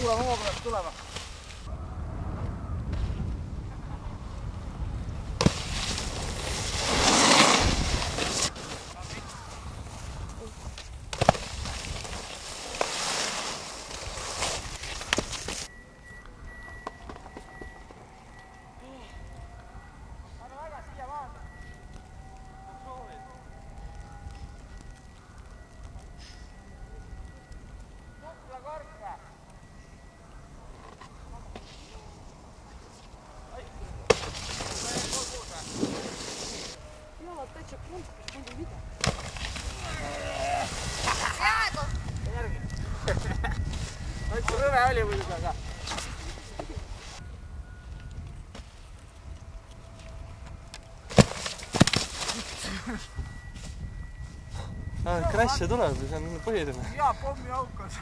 kuulame hoo pealt tulema. Rõve oli muidugi, aga... Crash tuleb, see on põhiline. Jaa, pommi aukas.